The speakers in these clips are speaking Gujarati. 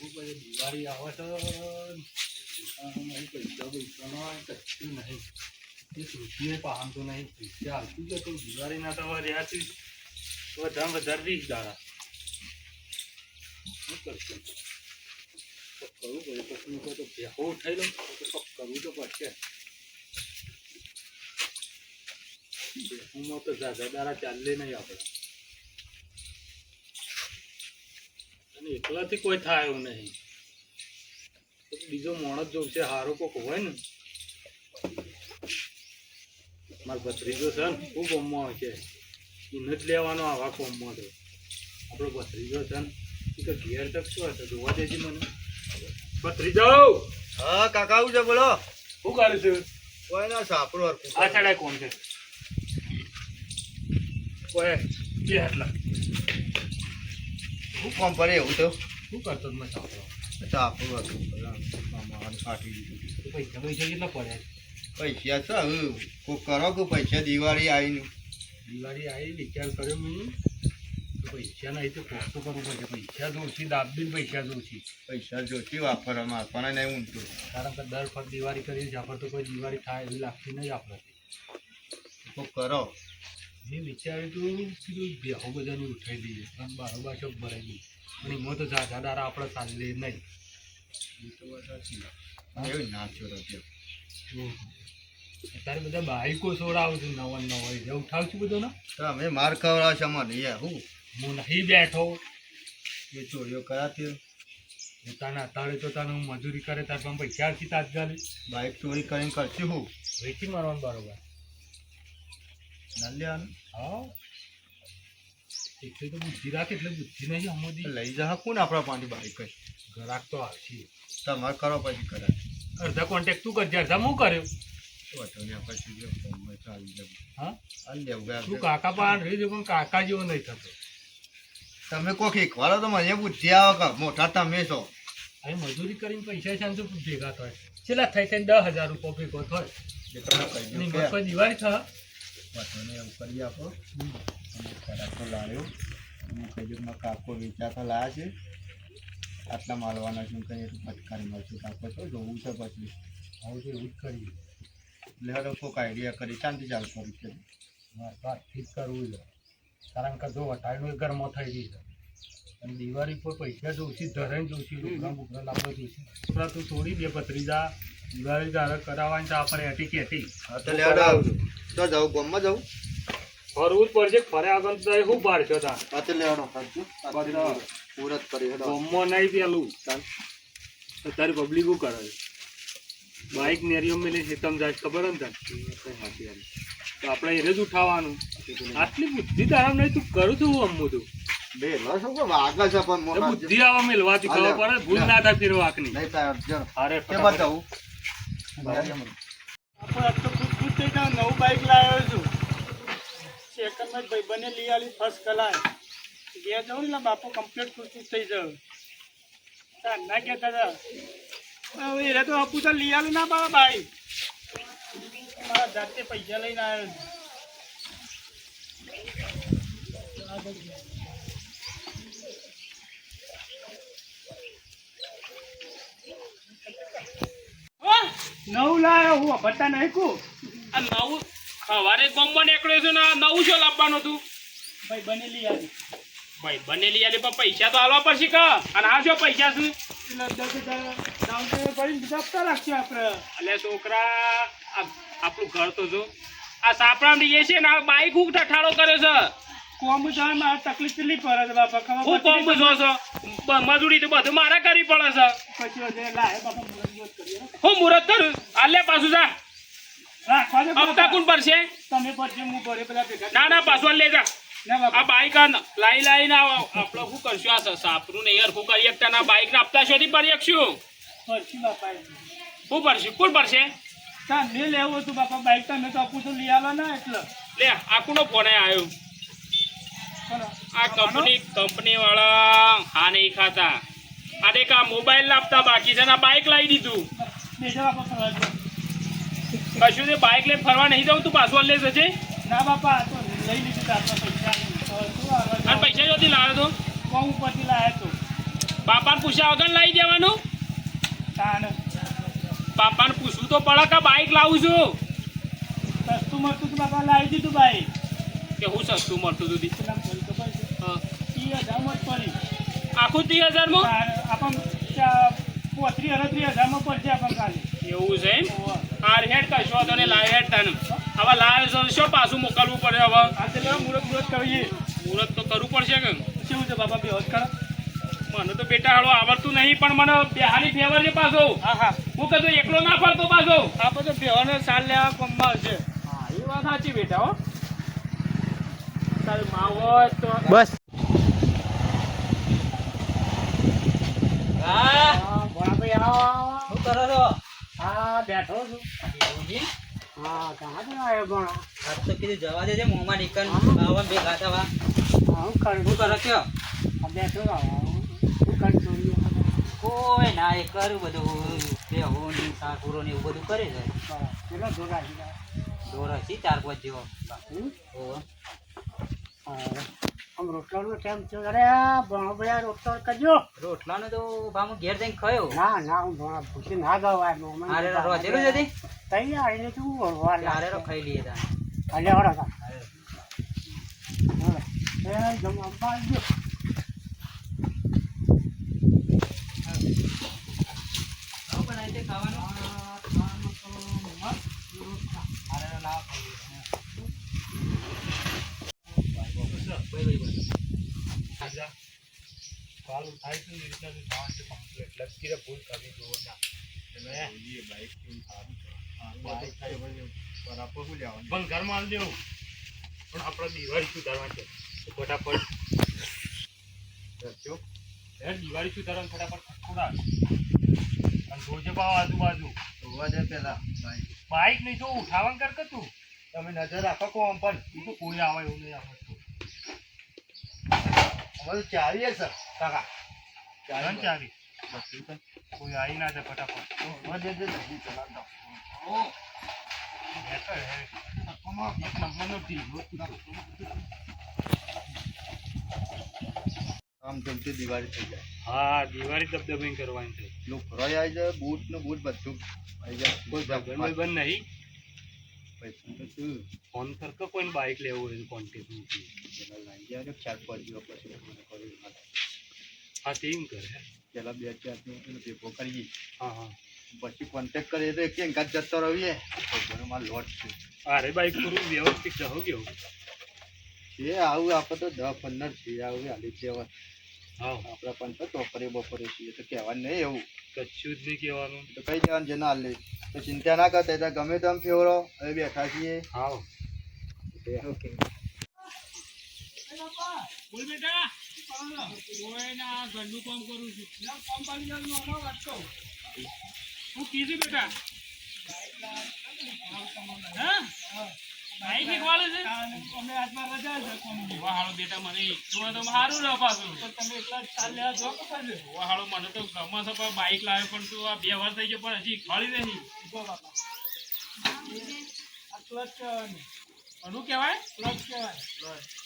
દિવાળી આવે તો કશું નહીં એ કૃષિએ પામતો નહીં કૃષિ હાલતું જ હતું દિવાળીના તો હવે રહ્યા છે વધારે વધારે 20 દાડા શું કરશે કરવું પડે પછી તો ભેહો ઉઠાઈ લો તો કરવું તો પડશે ભેહુમાં તો દાડા ચાલે નહીં આપણે અને એકલાથી કોઈ થાય એવું નહીં બીજો માણસ જોશે સારો કોક હોય ને મારો ભત્રીજો છે ને ખૂબ કોમમાં છે એને જ લેવાનો આવા કોમમાં તો આપણો ભત્રીજો છે ને એ તો ઘેર તક શું હશે જોવા દેજે મને ભત્રીજો હા કાકા આવું છે બોલો શું કરે છે કોઈ ના સાપડો આ છાડાય કોણ છે કોઈ કે એટલા શું કામ પડે એવું તો શું કરતો મેં સાંભળો સાપડું હતું મામાને કાઢી દીધું પૈસા પૈસા કેટલા પડ્યા પૈસા છે હવે કોઈ કરો કે પૈસા દિવાળી આવીને દિવાળી આવી વિચાર કર્યો મેં પૈસા નહીં તો કોસ્ટ કરવું પડશે પૈસા જોશી દાબીને પૈસા જોશી પૈસા જોતી વાપરવામાં આપણને નહીં ઊંધું કારણ કે દર વખત દિવાળી કરીએ છીએ આપણે તો કોઈ દિવાળી થાય એવી લાગતી નહીં આપણને કોઈ કરો મેં વિચાર્યું હતું કીધું બેહો બધાને ઉઠાઈ દઈએ પણ બારોબાર ચોક ભરાઈ ગઈ પણ એમાં તો ઝાઝા દારા આપણે ચાલે નહીં એ તો વાત એવું નાચો રહ્યો અત્યારે બધા બાઈકો છોડાવું છું નવા નવા એટલે ઉઠાવું છું બધો ને તો અમે માર ખવડાવ છે અમારે યાર હું નહીં બેઠો એ ચોરીઓ કરાતી પોતાના અત્યારે તો તને હું મજૂરી કરે તાર પણ પૈસા આવતી તાત્કાલિક બાઇક ચોરી કરીને કરશું હું વેચી મારવાનું બરોબર ના લેવાનું હા એટલે તો બુદ્ધિ રાખે એટલે બુદ્ધિ નહીં અમોદી લઈ જા કોણ આપણા પાંચ બાઇક ગ્રાહક તો આવશે તમારે કરો પછી કરાય અડધા કોન્ટેક્ટ તું કરજે અડધા હું કર્યો હા તું કાકા પણ રહી પણ કાકા જેવો નહીં થતો તમે કોક શીખવાડો તો મને બુદ્ધિ આવે કે મોટા તમે છો હવે મજૂરી કરીને પૈસા છે તો ભેગા થાય છેલ્લા થઈ થઈને 10,000 રૂપિયા ભેગો થાય કોઈ દિવાળી થાય એવું કરી આપો તો લાવ્યો કીધું કાકો વેચાતા લાયા છે આટલા મારવાના છે કઈ ફટકારી મળશે કાકો તો જોવું છે પછી આવું તો એવું જ કરીએ એટલે કોઈક આઈડિયા કરી શાંતિ ચાલુ કરું છે ઠીક કરવું છે કારણ કે જો વટાઈનું ઘરમાં થઈ ગઈ છે અને દિવાળી પર પૈસા જોઈશી ધરાઈને જોઈશી લુકડા બુકડા લાવવા જોઈશી થોડા તું થોડી બે પત્રીજા દિવાળી જારે કરાવવાની તો આપણે એટી કેટી હા તો લેવડો આવજો તો જાઉં ગામમાં જાઉં ફરવું જ પડશે ફરે આગળ તો શું પાડશો તા હા તો લેવડો પૂરત કરી ગામમાં નહીં પેલું અત્યારે પબ્લિક શું કરે છે બાઇક નેરીઓ મેલી હેતમ જાય ખબર ને તને તો આપણે એને જ ઉઠાવવાનું આટલી બુદ્ધિ તારા નહીં તું કરું છું હું અમું તું બુદ્ધિ આવા મેલવાથી ખબર પડે ભૂલ ના થાય ફેર વાંકની અરે બતાવું નવું બાઇક લાવ્યો છું સેકન્ડમાં ભાઈ બને લઈ આવી ફર્સ્ટ કલાક ગયા જાઉં ને બાપુ કમ્પ્લીટ ખુશ થઈ જાવ ના કહેતા હતા એ તો આપું તો લઈ આવ્યું ના બાબા બાઈક મારા જાતે પૈસા લઈને આવ્યો નવું લાવ્યો હું ભટ્ટા નહીં કું આ નવું સવારે ગામમાં નીકળ્યો છું ને નવું શું લાવવાનું હતું ભાઈ બનેલી આવી ભાઈ બનેલી યાર પણ પૈસા તો આલવા પડશે કે અને આ શું પૈસા છે આપતા રાખશે આપણે એટલે છોકરા આપણું ઘર તો જો આ સાપડા રહીએ છે ને આ બાઈક હું ઠઠાડો કર્યો છે કોમ જાય મારે તકલીફ કેટલી પડે છે બાપા ખબર હું કોમ જો છો મજૂરી તો બધું મારે કરવી પડે છે પછી લાય બાપા મુરત કરીએ હું મુહૂર્ત કરું આલે પાછું જા રાખવા દે હપ્તા કોણ પડશે તમે પડશે હું ભરે પેલા ભેગા ના ના પાછું લે જા ના બાપા આ બાઈક લાઈ લાઈને આપણે શું કરશું આ સાપરું ને યાર શું કરી એકતા ના બાઈક ના હપ્તા શોધી પડી શકશું પડશે બાપા શું પડશે કોણ પડશે તા મેં લેવું હતું બાપા બાઈક તમે તો આપું તો લઈ આલો ના એટલે લે આ કોનો ફોન આવ્યો આ કંપની વાળા હા નહીં ખાતા આ દેખ આ મોબાઈલ લાવતા બાકી છે ને આ બાઈક લાવી દીધું બેજા બાપા ફરવા દો કશું તે બાઈક લઈને ફરવા નહીં જવું તું પાછું લે જજે ના બાપા આ તો લઈ લીધું તારા પૈસા અને પૈસા જોતી લાવ્યો તો કોમ ઉપરથી લાવ્યો તો બાપાને પૂછ્યા વગર લાવી દેવાનું તાણ બાપાને પૂછવું તો પડે કે બાઈક લાવું છું સસ્તું મળતું તું બાપા લાવી દીધું ભાઈ કે હું સસ્તું મળતું હતું દી. કેટલામ પડી ખબર છે હા. 30,000 માં જ પડી આખું 30,000 માં આપણ 35,000 માં પડશે આપણ કાલે એવું છે એમ ઓવા. આ હેડ કશો વાંધો નહીં લાવ હેડ તને હવે લાવ શું પાછું મોકલવું પડે હવે આ તો લેવા મુરત કરીએ મુહૂર્ત તો કરવું પડશે કે કેવું છે બાપા બે હોત કરો મને તો બેટા હાલો આવડતું નહીં પણ મને બેહાની ફેવર છે પાછો હા હા હું કદું એકલો ના ફરતો પાછો આ બધો બેવાનો સાલ લેવા કોમમાં આવશે હા એ વાત સાચી બેટા હો તારી માં હોય તો બસ હા ભણાભાઈ આવો શું કરો છો? હા બેઠો છું એવું હા કાં તો આવ્યો ભણા આજ તો કીધું જવા દેજે મોંમાં નીકળ બાવા બે ગાતા વા હા હું કરું શું કરો કયો આ બેઠો હું કરું કોઈ ના એ કર્યું બધું બેહો ને સાકુરો ને એવું બધું કરે છે પેલો ધોરા છે દોરા છે 4-5 જેવો ઓહો. આમ રોટલાનો ટાઈમ છે અરે ભણો ભાઈ રોટલો કરજો રોટલાનો તો ભામું ઘેર જઈને ખાયો ના ના હું ભણા ભૂસી ના ગવાય આરે રોજેલું જ હતી તૈયાર આવીને તું ભણવા આરે રો ખાઈ લઈએ તા અલે હળો કા એ જમવા બાજુ આવું પણ આ તે ખાવાનું આરે રો લાવ ખાઈ ચાલુ થાય છે ને એ રીતના જો થવાનું છે કમ્પ્લીટ લગીરે ભૂલ કરવી જોવો ના તમે એ બાઈક કેવું સારું છે બાઈક થાય પછી બરાબર શું લેવાનું પણ ઘરમાં આવી દેવું પણ આપણે દિવાળી સુધારવાની છે તો ફટાફટ રચ્યો દિવાળી સુધારવાની ફટાફટ ખોડા અને જોજે ભાવ આજુબાજુ જોવા દે પેલા બાઈક બાઈક નહીં જો ઉઠાવણ કર કે તું તમે નજર રાખો કોમ પર એ તો કોઈ આવે એવું નહીં આવડતું અમારું ચાવીએ સર કાકા ચાલન ચાવી બસ કોઈ આવી ના જાય ફટાફટ એક નંબરનો ઢીલો. આમ જમતી દિવાળી થઈ જાય હા દિવાળી દબદબી કરવાની છે લોકો ફરાઈ આવી જાય બૂટ ને બૂટ બધું આવી જાય કોઈ બંધ બંધ નહીં પૈસા તો શું ફોન કર કે કોઈને બાઇક લેવું હોય કોન્ટેક્ટ મૂકી પેલા લાગી જાય ને 4-5 દિવસ પછી મને કર્યું ના થાય. હા તેમ કરે પેલા 2-4 દિવસ પેલો ભેગો કરીએ હા હા પછી કોન્ટેક્ટ કરીએ તો એક ગાત જતો રહીએ તો મારો લોટ છે અરે બાઈક પૂરું વ્યવસ્થિત રહો કેવું છે આવું આપણે તો 10-15 છે આવું હાલી કહેવાય હા આપણા પણ તો ટોપરે બપોરે છીએ તો કહેવાનું નહીં એવું કશું જ નહીં કહેવાનું તો કઈ દેવાનું જેને હાલ લે તો ચિંતા ના કરતા એટલે ગમે તેમ ફેવરો હવે બેઠા છીએ હા ઓકે બોલ બેટા ઓય ના ઘરનું કામ કરું છું કામ પાડી જવાનું વાત કહું હું કીધું બેટા હા બાઈક શીખવાડે છે અમે આજમાં રજા છે કોમની વાહાળો બેટા મને એટલું તો સારું રહે પાછું તો તમે એટલા ચાલ લેવા જો કે કરજો વાહાળો મને તો ગમે છે પણ બાઈક લાવે પણ તું આ 2 વાર થઈ ગયો પણ હજી ખડી નહીં જો બાપા આ ક્લચ કહેવાય અનું કહેવાય ક્લચ કહેવાય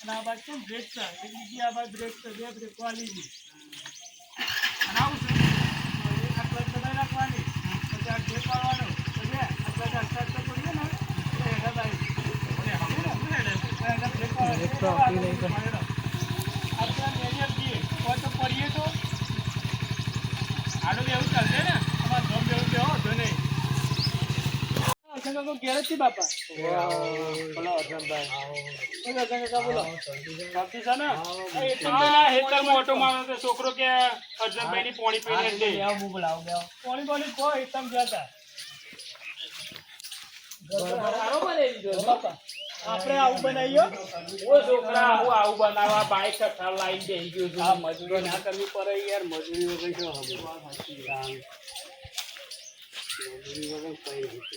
અને આ બાદ કેમ બ્રેક છે એક બીજી આ બાદ બ્રેક છે બે બ્રેક વાલી છે અને આવું છે આ ક્લચ દબાઈ નાખવાની પછી આ બ્રેક વાળવાનો પછી આ ક્લચ આ સ્ટાર્ટ કરીએ ને એટલે હેઠળ આવી પડીએ તો આડું એવું ચાલશે ને અમારે ધોમ જેવું બે હો ધોને ઘેર બાપા બોલો અર્જનભાઈ બોલો શાંતિ છે ને આ હેતરમાં ઓટો મારવાનો તો છોકરો કે અર્જનભાઈ ની પોણી પીને દે પાણી પાણી કોઈ એકદમ ગયા બાપા આપણે આવું બનાવીએ ઓ છોકરા હું આવું બનાવવા બાઈક સઠાર લાઈન બેસી ગયો છું આ મજૂરી ના કરવી પડે યાર મજૂરી વગર શું હવે મજૂરી વગર કઈ રીતે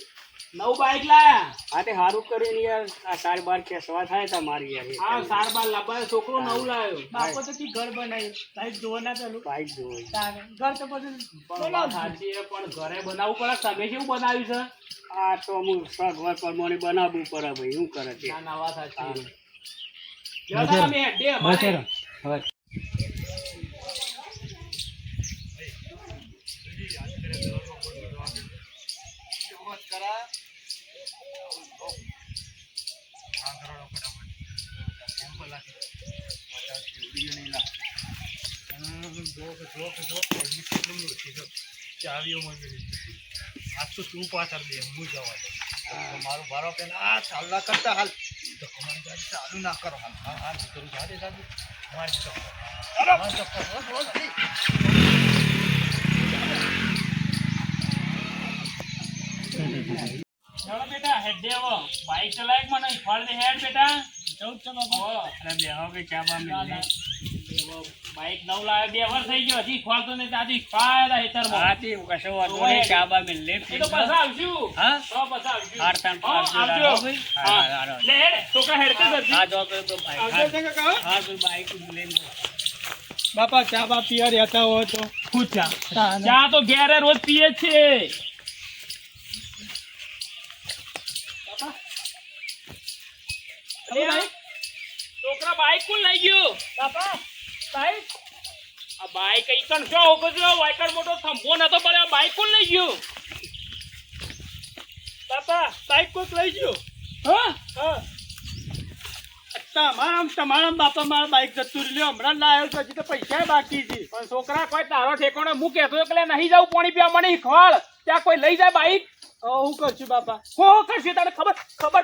નવું બાઈક લાયા આ તે સારું કરીને યાર આ 4-12 કેસવા થાય તમારી યાર આ સાર બાર લાવવા છોકરો નવું લાવ્યો બાપો તો કી ઘર બનાવી બાઈક જોવા ના ચાલુ બાઈક જોવે ઘર તો બધું પણ વાત સાચી છે, પણ ઘરે બનાવવું પડે તમે કેવું બનાવ્યું છે આ તો અમુક સગવડ પ્રમાણે બનાવવું પડે ભાઈ શું કરે છે ના ના વાત સાચી છે. લ્યો તમે હેડે અમારે. જો પબ્લિક કેટલું ઓછી છે ચાવીઓ મળી આજ તો તું પાછળ બે હું જવા મારું ભારો પેલા આ ચાલના કરતા હાલ તો તમારી ગાડી ચાલુ ના કરો હાલ હા હા કરું જાડે જાડે મારી ચાલો બેટા હેડ દેવો બાઈક ચલાય મને ફળ દે હેડ બેટા જવું જ છે બાપા અરે બેહો કે ચા બા મિલને બાઈક નવ લાવે 2 વર્ષ થઈ ગયો હજી ખોલતો નહીં તાજી ફાયદા હેતરમાં આતી કશો વાંધો નહીં ચા બા મિલને એ તો પાછા આવશું હા? તો પાછા આવશું હારતાન હા, આવજો આવજો. હા. લે હેડ છોકરા હેડ કે જલ્દી. હા જો તો ભાઈ આવજો છે કાકા હા તો બાઈક લઈને બાપા ચા બા પિયા રહેતા હોય તો પૂછા ચા ચા તો ઘેરે રોજ પીએ જ છે ભાઈ છોકરા બાઈક કોણ લઈ ગયું બાપા બાઈક આ બાઈક કઈ કણ શું ઉગજો વાયકર મોટો થંભો નતો પડ્યો બાઈક કોણ લઈ ગયું બાપા બાઈક કોક લઈ ગયો હા હા તમારા બાપા મારા બાઈક જતું રહ્યો હમણાં લાવ્યો છું હજી તો પૈસા બાકી છે પણ છોકરા કોઈ તારો ઠેકોણે હું કહેતો એટલે નહીં જાઉં પાણી પીવા મને ખવાળ ત્યાં કોઈ લઈ જાય બાઈક હું કરશું બાપા હો કરશે તને ખબર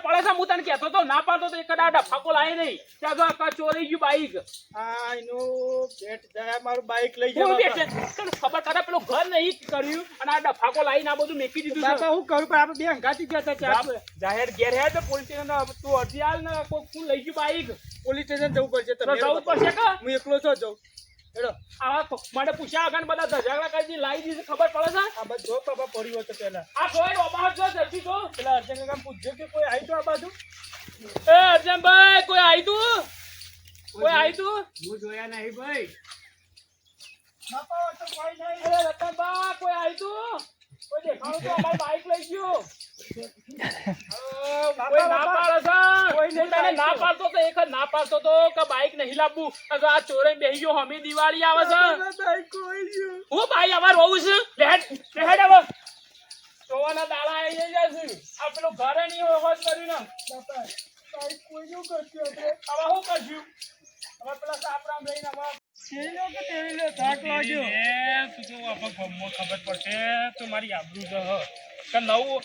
પડે છે હું તને કહેતો તો ના પાડતો તો એક દાડા ફાકો લાય નહીં ત્યાં જો આ ચોરી ગયું બાઈક આ એનું ભેટ જાય મારું બાઈક લઈ હું જાય બેઠે તને ખબર તારે પેલું ઘર નહીં કર્યું અને આ ડફાકો લાવીને આ બધું મેકી દીધું બાપા છે હું કરું પણ આપણે બે હંગાતી ગયા હતા ચા પર. જાહેર ઘેર હે તો પોલીસ સ્ટેશન તું અરજી આલ ને કોઈ કોણ લઈ ગયું બાઈક પોલીસ સ્ટેશન જવું પડશે તો તમે જવું પડશે કે હું એકલો છો જઉં હેડો આવા મને પૂછ્યા વગર બધા ઝઘડા કરી લાવી દીધી ખબર પડે છે આ બધું જો બાપા પડ્યું હતું પેલા આ કોઈ ઓબાહ જો જલ્દી તો પેલા અર્જન કાકા પૂછજો કે કોઈ આવી તો આ બાજુ એ અર્જનભાઈ કોઈ આવી તું કોઈ આવી તું હું જોયા નહીં ભાઈ બાપા તો કોઈ નહીં અરે રતનબા કોઈ આવી તું કોઈ દેખાડો તો અમારું બાઈક લઈ ગયો કોઈ ના પાડે છે કોઈ નહીં તને ના લાવશે. પાડતો તો એક જ ના પાડતો તો કે બાઈક નહીં લાવવું અને આ ચોરે બેહી ગયો હમી દિવાળી આવે છે બાઈક કોઈ ગયું હું ભાઈ અમાર હોવું છે લેહેડ હવે જોવાના દાડા આવી જાય છે આ પેલું ઘરે નહીં હોય કર્યું ને બાપા બાઈક કોઈ નું કરશું આપણે હવે શું કરશું હવે પેલા સાપરામ લઈને હવે કેલો કે કેલો થાક લાગ્યો તું તો આપણે ગમમાં ખબર પડશે તો મારી આબરૂ છે કે નવું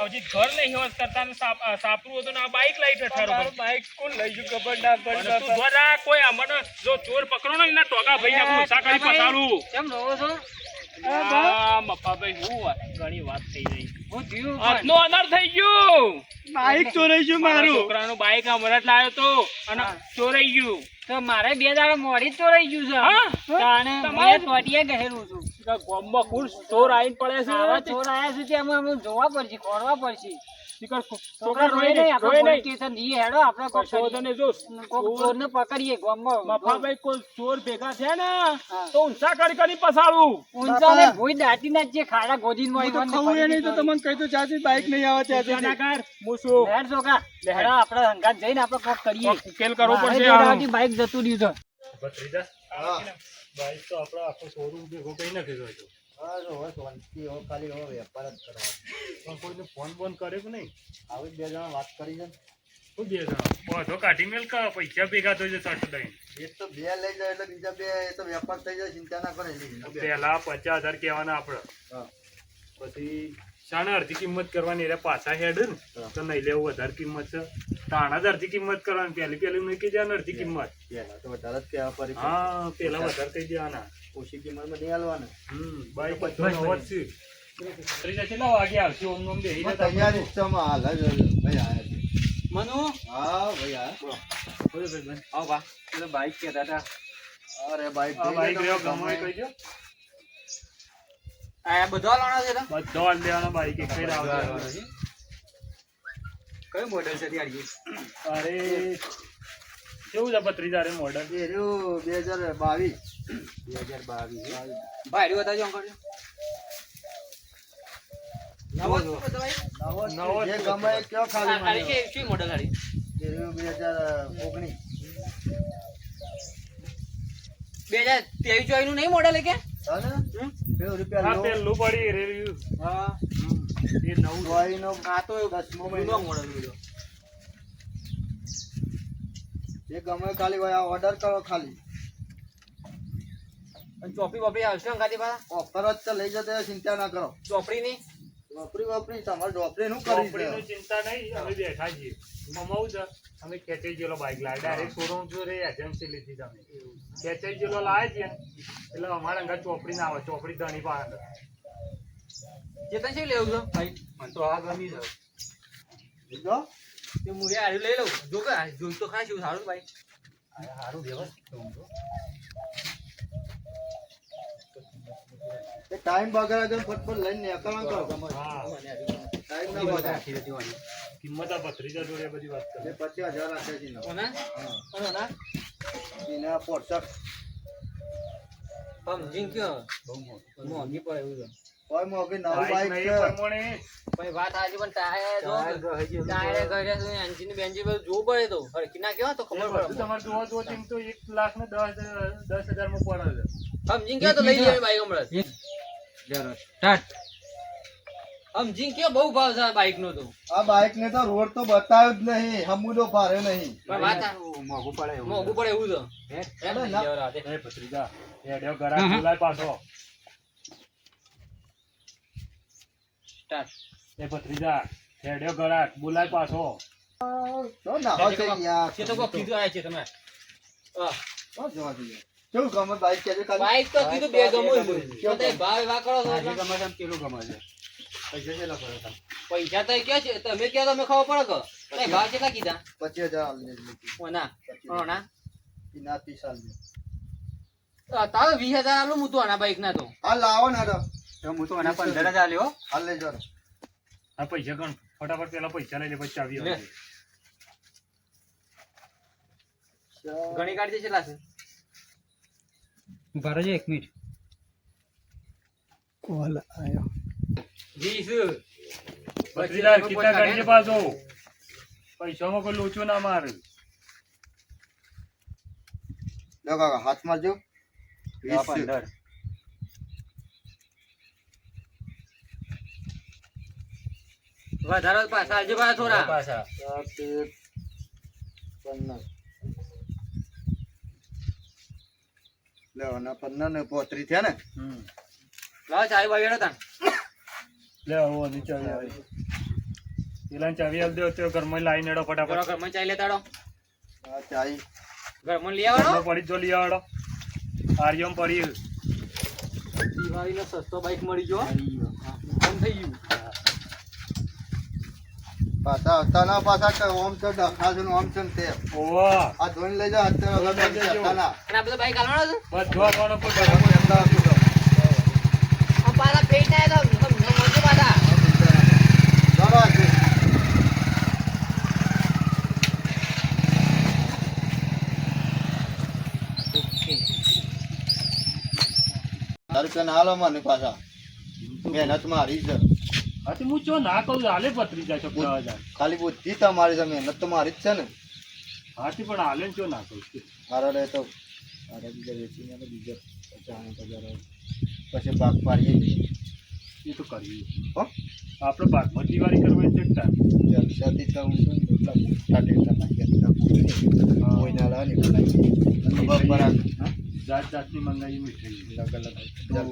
હજી ઘર નહીં હોત કરતા ને સાપરું હતું ને આ બાઈક લઈ ઠઠારો મારું બાઈક કોણ લઈ ગયું ખબર ના પડી તું દ્વારા કોઈ અમને જો ચોર પકડો ને એના ટોકા ભાઈ આપણે મુસાફરી પસાડું કેમ રહો છો આ મફાભાઈ હું વાત ઘણી વાત થઈ ગઈ હું થયું હાથનો અનર થઈ ગયું બાઈક ચોરાઈ ગયું મારું છોકરાનું બાઈક હમણાં જ લાવ્યો તો અને ચોરાઈ ગયું તો મારે 2 દાડા મોડી જ ચોરાઈ ગયું છે હા? તાણે તમારે? મેં તોટિયા ગહેરું છું ગોમમાં કુલ ચોર આવીને પડે છે આવા ચોર આયા છે તેમાં અમે જોવા પડશે ખોરવા પડશે છોકરા છોકરા રોય નહીં આપણે પોલીસ સ્ટેશન જઈએ હેડો આપણે કોક શોધને જો કોક ચોરને પકડીએ ગામમાં મફાભાઈ કોઈ ચોર ભેગા થયા ને તો ઊંચા કરી પસાડું ઊંચાને ભૂઈ દાટી ના જે ખાડા ગોદીનમાં હું તો ખાવું એ નહીં તો તમને કહી તો જ્યાંથી બાઈક નહીં આવે ત્યાંથી કર હું શું હેડ છોકરા લે હેડ. હેડો આપણે હંગાત જઈને આપણે કોક કરીએ ઉકેલ કરવો મારે પડશે બે દાડાથી બાઈક જતું રહ્યું છે ભત્રીજા હા બાઈક તો આપણો આખો શોરૂમ ભેગો કઈ નાખી દો છો હા જો હવે શાંતિ હવે ખાલી હવે વેપાર જ કરવાનો પણ કોઈને ફોન બોન કર્યો કે નહીં આવી 2 જણા વાત કરી છે ને. શું 2 જણા બધો કાઢી મેલ કે પૈસા ભેગા થઈ જાય સાચું લઈને એક તો 2 લઈ જાય એટલે બીજા 2 એ તો વેપાર થઈ જાય ચિંતા ના કરે પહેલા 50,000 કહેવાના આપણે હા પછી શાને અડધી કિંમત કરવાની એટલે પાછા હેડ ને તો નહીં લેવું વધારે કિંમત છે તાણા જ અડધી કિંમત કરવાની પહેલી નહીં કહી દેવાની અડધી કિંમત પેલા તો વધારે જ કહેવા પડી હા પેલા વધારે કહી દેવાના ઓછી કિંમતમાં નહીં હાલવાના બાઈક બધો નવો જ છે ભત્રીજા કેટલા વાગે આવશે ઓમ ઓમ બેહી જતા તૈયારી જ છે માં હાલ જ ભાઈ આયા છે. મનુ હા ભાઈ આયા બોલો ભાઈ આવ બા એટલે બાઈક કહેતા હતા અરે બાઈક આ બાઈક રહ્યો ગમે કહી દો આ બધા લાણા છે બધો હાલ દેવાના બાઈક એક ફેર આવશે કયું મોડેલ છે ત્યાર અરે કેવું છે ભત્રીજા રે મોડલ એ રહ્યું 2022 ભાઈ બતાવજો અંકલ નવો નવો નવો જે જ ગમે એ કયો ખાલી મને શું મોડેલ ગાડી એ રહ્યું 2019 2023 નું નહીં મોડેલ કે ચાલે ને પેલું રૂપિયા હા લો પેલું પડી રેવ્યુ હા એ નવું દવાઈનો આ તો 10મો મહિનો મોડેલ લીધો જે ગમે ખાલી ભાઈ આ ઓર્ડર કરો ખાલી અને ચોપડી બોપડી આવશે અંગાતી પાછા ઓફર જ તો લઈ જતા ચિંતા ના કરો. ચોપડી ની વાપરી તમારે ડોપરી નું કરી ચોપડીની ચિંતા નહીં, અમે બેઠા છીએ. મમાવું છે, અમે ખેંચાઈ ગયેલો બાઇક લાવે ડાયરેક્ટ શોરૂમ જોડે એજન્સી લીધી છે અમે. ખેંચાઈ ગયેલો લાવે છે ને, એટલે અમારા અંગા ચોપડી ના આવે, ચોપડી ધણી પાસે. ચેતન શું લેવું છે ભાઈ? મને તો આ ગમી છે. લીધો તે હું એ હારું લઈ લઉં. જો કે જોઈ તો ખાસ એવું સારું ભાઈ. સારું વ્યવસ્થિત ટાઈમ બગાડે ફટફટ લઈને નીકળવાનું કરો. હા, ટાઈમ ના બગાડે. કિંમત આ ભત્રીજા જોડે બધી વાત કરે. 25,000 રાખે છે ને. કોના? કોના? એના 65 સમજી ગયો. મોંઘી પડે એવું છે. કોઈ મોંઘી નવું બાઇક બાઇક નહીં છે. પ્રમાણે ભાઈ વાત આજે પણ ટાયર જો ટાયર ગયે છે એન્જિન ની બેન્જિન બધું જોવું પડે તો હરકી ના કેવા તો એ ખબર બધું પડે. તમારે જોવા જોવા તેમ તો 1,10,000 માં પડે છે. સમજી ગયો તો લઈ લેવાની બાઈક હમણાં. સ્ટાર્ટ. સમજી ગયો બહુ ભાવ છે બાઈક નો તો. આ બાઇક ને તો રોડ તો બતાવ્યો જ નહીં, હમુદો ભારે નહીં. પણ વાત મોંઘું પડે એવું. મોંઘું પડે એવું છે. એમ ના. લઈ લેવા રાતે. એ ભત્રીજા, હેડ્યો ગરાક બોલાય પાછો. સ્ટાર્ટ. એ ભત્રીજા, હેડ્યો ગરાક બોલાય પાછો. તો નાહો છે યાર. છે તો કોક કીધું આયા છે તમે. તો જોવા જોઈએ. કેવું ગમે બાઇક કેજો ખાલી? બાઈક તો કીધું બે ગમો જ. તો તે ભાવ એવા કરો છો એટલે. ગમે તેમ પેલું ગમે છે. પૈસા કેટલા પડે તમે? પૈસા તો કે છે તમે કહો તમે ખબર પડે કે તે ભાવ કેટલા કીધા? 25,000 આલી દેજો. ઓના ઓના એના 30 આલી દેજો. તારે 20,000 આલું હું તો આના બાઈક ના તો. આ લાવો ને તો. હું તો એના 15,000 લ્યો. હાલ લઈ જાઓ. આ પૈસા ગણ ફટાફટ પેલા પૈસા લઈ લે, પછી ચાવી લે. આવશે. ઘણી કાઢી દે કેટલા છે? ભરે છે 1 મિનિટ. કોલ આયો. 20. ભત્રીજા, કેટલા કાઢીએ પાછો? પૈસામાં કોઈ લોચો ના મારે. લો કાકા હાથ મારજો. 15. વધારે પાછા આવજો પાછા થોડા. પાછા 15 લે ના 15 ને 35 થયા ને. લાવ ચાવી વાગેડો તાન. લે આવો ની ચાવી આવી. પેલા ચાવી આલ દો તો ઘરમાં લાઈન હેડો બરો ફટાફટ. ઘરમાં ચાઈ લેતાડો. આ ચાઈ ઘરમાં લઈ આવવાનો. ઘરમાં પડી જો લઈ આવડો. આર્યમ પડી. દિવાળીનો સસ્તો બાઈક મળી ગયો. બંધ થઈ ગયું. પાછા આવતા ના પાછા કે ઓમ તો ડખા છે ને ઓમ છે ને તે. ઓવા આ ધોઈને લઈ જાઓ અત્યારે લઈ જજો. હતા ના. અને આ બધો બાઈક આલવાનો છે. બધો આવવાનો કોઈ બરાબર બરાબર. એમના આપી દો. આમ પાછા ફેટ ના તો મોજે પાછા. ચાલો આજે. રૂપિયા હાલો મને પાછા મહેનત મારી છે. હાથી હું ચો ના કહું હાલે ભત્રીજા છો 10,000. ખાલી બુદ્ધિ તમારી છે, મહેનત તો મારી જ છે ને. હાથી પણ હાલે ને ચો ના કહું. મારા રહે તો મારા બીજા વેચીને તો બીજા 50,000 આવે. પછી ભાગ પાડીએ એ તો કરીએ. હો આપણે ભાગમાં દિવાળી કરવાની છે કે જલસાથી તો હું શું કોઈના લાવે ને એટલા જાત જાતની મંગાવી મીઠાઈ. અલગ અલગ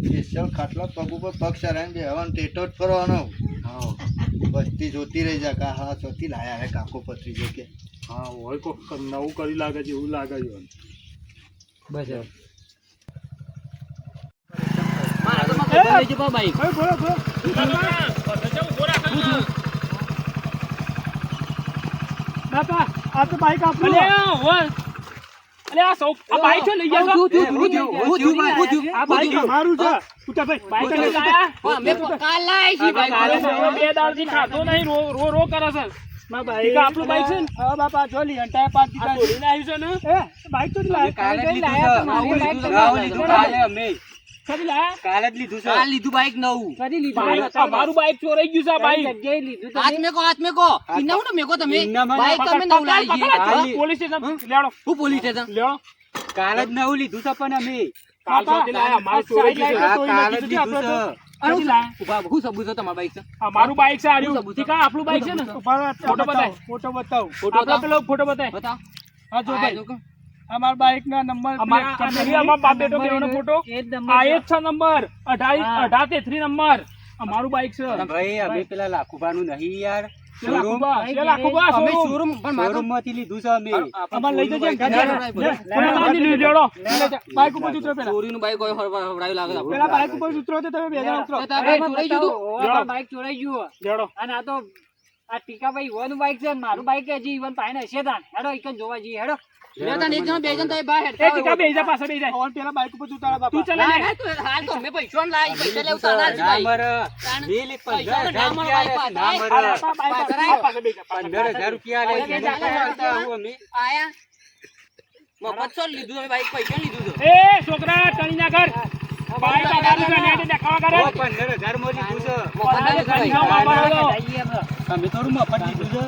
સ્પેશિયલ ખાટલા પગ ઉપર પગ ચરાઈને બેહવાનો ટેટો જ ફરવાનો. હા બસ્તી જોતી રહી જા કા હા ચોથી લાયા હે કાકો પથરી જો કે હા હોય કોક નવું કરી લાગે છે એવું લાગે છે. બસ મારા તો માં લઈ જજો બાઈક. બોલો બોલો. બાપા આ તો બાઈક આપણું. અલે આ સૌ આ બાઈક છે લઈ જાવ. આ બાઈક અમારું છે. ઉતાભાઈ બાઈક લઈ હા મે કાલ લાઈ છી બાઈક. બે દાડથી ખાતો નહીં રો રો કરે છે. માં બાઈક આપણું બાઈક છે ને? હા બાપા જો લી હંટાય પાડ આ દીધા. તોડીને આવ્યું છે ને. એ બાઈક તો લાયા કાલે લાયા તમારી બાઈક તો કાલે લીધું કાલે અમે. કદી લાયા કાલ લીધું બાઈક નવું. કદી લીધું બાઈક અમારું બાઈક ચોરાઈ ગયું છે આ બાઈક. જગ્યાએ લીધું હાથ મેં કો ઇન્ના હું મેકો તમે બાઈક તમે નવું લાવી છે. પોલીસ સ્ટેશન લેડો હું પોલીસ સ્ટેશન લેડો. કાલ જ નવું લીધું છે પણ અમે કાલ સુધી લાયા અમારે ચોરાઈ ગયું છે. હું સબૂત છે તમારા બાઈક છે. અમારું બાઈક છે આર્યું. ઠીક આ આપણું બાઈક છે ને. ફોટો બતાવ ફોટો બતાવ ફોટો આપણો પેલો ફોટો બતાય. બતાવ. હા જો ભાઈ અમાર બાઈક ના નંબર અમારા આ નહીં, અમારા બાપ બેટો બેવનો ફોટો આ એક છે નંબર 18 નંબર અમારું બાઈક છે ભાઈ અમે પેલા લાખુબાનું નહીં યાર લાખુબા અમે શોરૂમ શોરૂમ પણ મારો શોરૂમ માંથી લીધું છે અમે અમાર લઈ જજે બાઈક ઉપર ઉતરો પેલા ચોરીનું બાઈક હોય હવડાવી લાગે આપણે. પેલા બાઈક ઉપર ઉતરો તો તમે બે જણા ઉતરો ચોરાઈ ગયું તું? બાઈક ચોરાઈ ગયું જોડો અને આ તો આ ટીકાભાઈ ઈવોનું બાઈક છે ને મારું બાઈક હજી ઈવન પાઈને હશે તાન હેડો એક જ જોવા જઈએ હેડો બે જણ, એક જણ, બે જણ તો એ બહાર એ હેડતા ટીકા હોય. બેહી જા પાછા બેહી જા ઓન પેલા બાઈક ઉપર ઉતારા બાપા તું ચલે ના, ને ના, તું હાલ તો અમે પૈસો ને લાવી, પૈસા લેવું તારા જ ભાઈ. તાણ પૈસા ને ના મળે બાઈક પાસે. પાછા બેહી જા 15,000 રૂપિયા લે છે. આયા મફત છો લીધું તમે બાઈક, પૈસા લીધું છે. એ છોકરા ટણી ના કર બાઈક આ ગાડી ને નેટે દેખાવા કરે 15,000 માં લીધું છે. મફત ના ટણી લીધું ના ભાઈ. મારવાનો અમે થોડું મફત લીધું છે.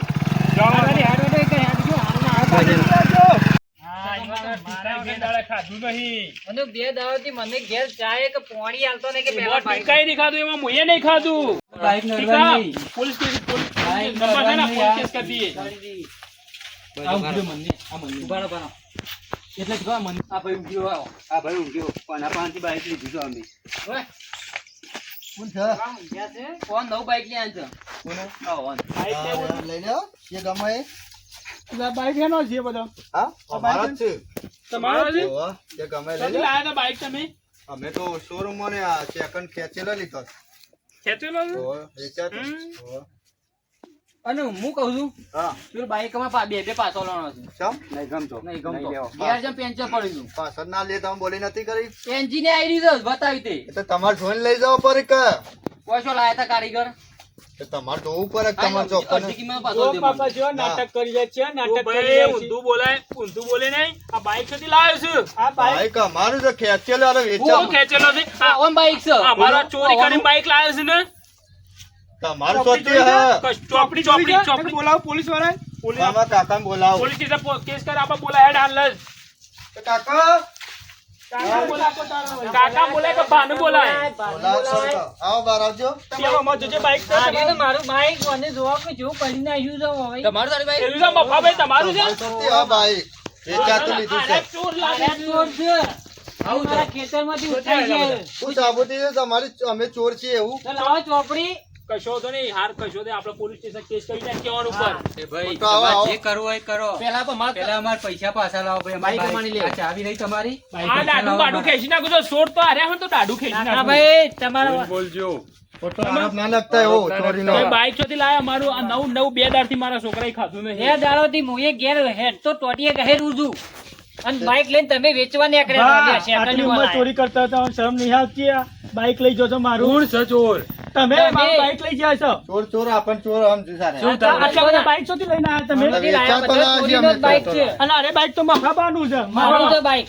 મારા બે દાડા ખાધું નહીં અને બે દાડાથી મને ઘેર જાય કે પોણી હાલતો ને કે પેલા બાઈક કઈ નહીં ખાધું એમાં મુએ નહીં ખાધું બાઈક ટીકા, પોલીસ કેસ નંબર છે ને પોલીસ કેસ કરી દઈએ ઉભા રહો, ઉભા રહો. એટલે જ કહો મને આ ભાઈ ઊંઘ્યો આવો. આ ભાઈ ઊંઘ્યો પણ આ પાંચથી બાઈક લીધું છે અમે ઓય, કોણ છે કોણ નવું બાઈક લઈ આવ્યો છે? કોને આવો, આવો. લઈ લો એ ગમે બાઈક એનો છે બધો હા અમારો જ છે તમારો છે ઓહો, એ ગમે લઈ ક્યાંથી લો લાયા તા બાઈક તમે અમે તો શોરૂમ માં ને આ સેકન્ડ ખેંચેલો લીધો ખેંચેલો છે? ઓહો, વેચાતો. ઓહો. અને હું કહું છું હા પેલું બાઈકમાં બે બે પાછો લાવવાનો છે. ચમ નહીં ગમતો નહીં ગમતો. લેવો. ઘેર જેમ પેન્ચર પડ્યું હતું. પાછળ ના લે તમે બોલી નથી કરી એન્જિન એ આવી રહ્યું છે, બતાવી તે. એ તો તમારે જોઈને લઈ જવા પડે કે પોઈસો લાયા તા કારીગર. એ તમારે જોવું પડે કે તમારે અડધી ચોખ્ખાને. કિંમત પાછો ઓ દે પાપા મને. જો નાટક કરી જાય છે ઓ નાટક કરી ભાઈ જાય છે ઊંધું બોલાય ઊંધું બોલે નહીં આ બાઈક ક્યાંથી લાવ્યો છું આ બાઈક બાઈક અમારું છે ખેંચેલો અને હું વેચાતું. ખેંચેલો છે આ ઓન બાઈક છે. અમારા ચોરી કરીને બાઈક લાવ્યો છે ને તમારું સોચી હા ચોપડી ચોપડી તમે ચોપડી બોલાવો પોલીસ વાળા પોલીસ મામા કાકાને બોલાવો પોલીસ સ્ટેશન કેસ કરે આપણે બોલાય હેડ હાલ જ એ કાકા કાકા બોલાય કાકા બોલાય કે ભાનું બોલાય બોલાવો છો તો. આવો બહાર આવજો પેલો જોજે બાઈક છે આ તો મારું બાઈક મને જોવા કે જેવું કરીને આવ્યું છે હવે તમારું તારી બાઈક. પેલું છે મફાભાઈ તમારું છે તમારું સોચી હા બાઈક વેચાતું લીધું છે અરે ચોર લાગે આ ચોર છે આવું છે. મારા ખેતરમાંથી ઉઠાઈ ગયા હું સાબુતી છે તમારી અમે ચોર છીએ એવું તો લાવો ચોપડી કશો તો નહીં હાર કશો તો આપણે પોલીસ સ્ટેશન કેસ કરી નાખીએ ઓન ઉપર એ ભાઈ, તો આવો, તમારે આવો. જે કરવું હોય એ કરો. પેલા તો અમારે પૈસા પાછા લાવો ભાઈ. બાઈક અમારી માની લે. આ ચાવી નહીં તમારી. આ દાઢું બાડું ખેંચી નાખું તો સોર તો હાર્યા હોય ને તો દાઢું ખેંચી કાકા નાખું ભાઈ તમારા બોલજો ખોટો આરોપ ના લગતા એવો ચોરીનો તમે બાઈક ચોથી લાયા મારું આ નવ બે દાડથી મારા છોકરાએ ખાધું બે નહીં દાડોથી મુએ ઘેર હેડ તો ટોટીએ ગહેરું છું અને બાઈક લઈને તમે વેચવા નીકળ્યા બા, આટલી ઉંમર ચોરી કરતા હતા શરમ નહીં આવતી આ બાઈક લઈ જજો મારું ચોર તમે મારું બાઈક લઈ ગયા છો ચોર ચોર આપણને ચોર સમજુ સારે આટલા બધા બાઈક શોધી લઈને આવ્યા તમે વેચાતો ના છીએ અમે બાઈક તો. છે અને અરે બાઈક તો મફાબાનું છે મારું તો બાઈક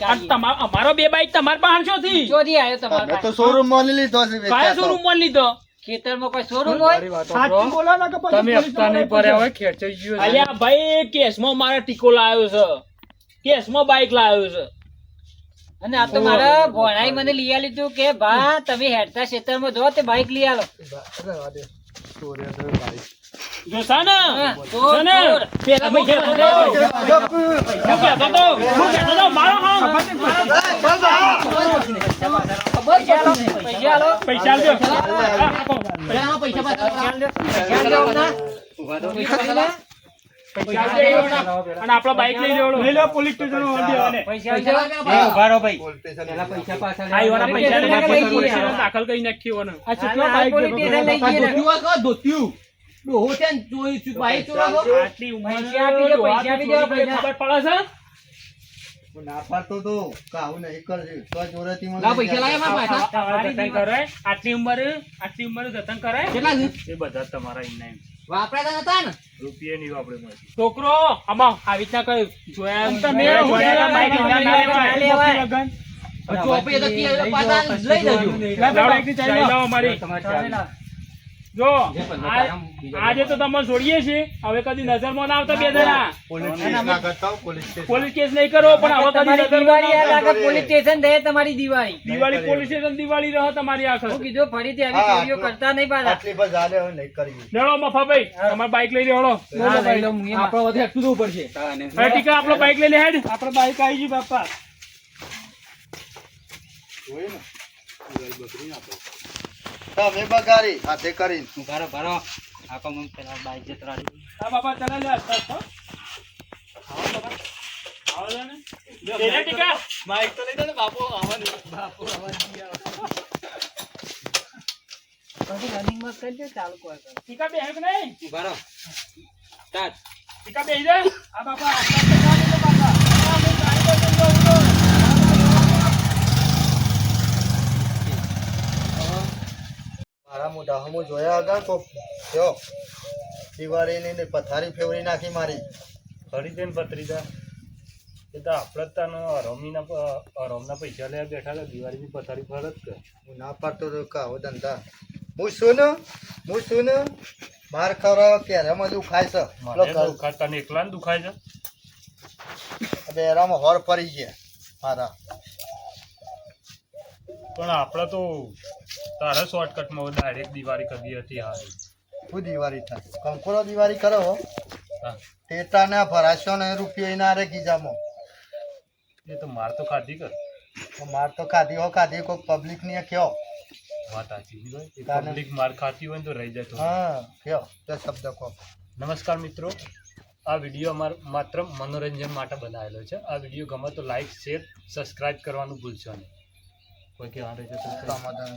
અમારો બે બાઈક તમારા પાસે થી ચોરી આવ્યો અમે તમારો તો શોરૂમ માં લીધો છે કયા વેચાતો. શોરૂમ માં લીધો ખેતરમાં કોઈ શોરૂમ હોય સાચું બોલો ને કે પછી પોલીસવાળાને પૂછો. અલ્યા ભાઈ કેસમાં મારા ટીકો લાવ્યો છે કેસમાં બાઈક લાવ્યો છે અને આ તો મારા ભોણાઈ મને લઈ આલી તું કે ભા તમે હેડતા ખેતરમાં જો તે બાઈક લઈ આલો જોશા ને ચોર, ને ચોર. પેલા ભાઈ કહેતો હતો. હું કહેતો હતો, મારો હા. પૈસા આલો પૈસા આલજો. પેલા પૈસા પાછા લાવો. પૈસા આલજો. અને આપણો બાઈક લઈ લેવડો. લઈ લો પોલીસ સ્ટેશન વાળાને. પૈસા પૈસા આલજો. લાવો. પોલીસ સ્ટેશન પેલા પૈસા પાછા આ એવાના પૈસા લઈને લઈ પોલીસ જઈએ. સ્ટેશન દાખલ કરી નાખી એવાને. આ કેટલા બાઈક પોલીસ સ્ટેશન લઈ જઈએ ને. ધોત્યું હોય તો ધોત્યું. ડોહો છે ને ચોરી બાઈક ચોરાવો. આટલી ઉંમર પૈસા આપી દો, પૈસા આપી દો, પૈસા. ખબર પડે છે હું ના પાડતો તો કે આવું નહીં કરજે તો જોરેથી મને લાવો પૈસા લાવો મારા પાછા. તમારા જતન કરાય આટલી ઉંમરે જતન કરાય કેટલા છે? એ બધા તમારા ઇનામ વાપરાતા નતા ને? રૂપિયા નહીં વાપરે મળશે. છોકરો આમાં આવી રીતના કઈ જોયા તમે જોયા જોયા બાઈક બાઈક ના લેવાય. લેવાય. લગન. ચોપડી તો કી પાછા લઈ જજો. લાવ બાઈકની ચાવી લાવ. ચાવી લાવો અમારી. તમારી ચાવી. જો આજે તો તમને છોડીએ છીએ, હવે કદી નજરમાં ના આવતા બે જણા. પોલીસ કેસ ના કરતા હો, પોલીસ કેસ. પોલીસ કેસ નહીં કરો, પણ હવે કદી તમારી નજરમાં દિવાળી ના યાદ આવતા. રાખો, પોલીસ સ્ટેશન રહે તમારી દિવાળી. દિવાળી પોલીસ સ્ટેશન દિવાળી રહો તમારી આખર. હું કીધું ફરીથી આવી હા, ચોરીઓ કરતા નહીં પાછા. આટલી પર ચાલે હવે નહીં કરીએ. લેડો મફાભાઈ, તમારે બાઈક લઈ લેવડો. હા, લઈ લો, હું એમાં. હવે ટીકા આપણો બાઈક લઈ લે હેડ. આપણે બાઈક આવી ગઈ બાપા. તમે બગાડી હાથે કરીને હા બાપા ચલા લે અત્યારે તો. આવો બાપા. આવો લે ને. લઈ લે ટીકા. પછી રનિંગમાં કરજો, ચાલુ કરો. ટીકા બેહે કે નહીં? ટીકા બેહી જા. આ બાપા આટલા તો ના લેતો બાપા. આ હું ગાડી પર જઈને જઉં છું. મારા મોઢા હમું જોયા આગળ કોક થયો દિવાળીની ને પથારી ફેવરી નાખી મારી. ફરી જઈને ભત્રીજા એ તો આપણે જ તાનો અરોમના પૈસા લેવા બેઠા હતા દિવાળીની પથારી ફરજ કર. હું ના પાડતો તો કાવો ધંધા. હું શું ને માર ખવડાવો કેરામાં દુખાય છે. મને દુખાય, તને એકલાને દુખાય છે. બેરામાં હોર પડી ગયા મારા. પણ આપણે તો તારા શોર્ટકટમાં ડાયરેક્ટ દિવાળી કરી હતી હારી. શું દિવાળી થાય? કંકોરો દિવાળી કરો હો. હા, ટેટા ના ભરાશો ને રૂપિયો ના રે ગીજામાં. એ તો માર તો ખાધી કર. તો માર તો ખાધી કોઈક પબ્લિક ની કયો. વાત સાચી નહીં ભાઈ. એ તાને. પબ્લિક માર ખાતી હોય ને તો રહી જાય તો. હા કયો તે શબ્દ કહો. નમસ્કાર મિત્રો, આ વિડીયો માત્ર મનોરંજન માટે બનાવેલો છે. આ વિડીયો ગમે તો લાઈક, શેર, સબસ્ક્રાઇબ કરવાનું ભૂલશો નહીં. કોઈ કહેવાનું રહેશે તો કહો. સમાધાન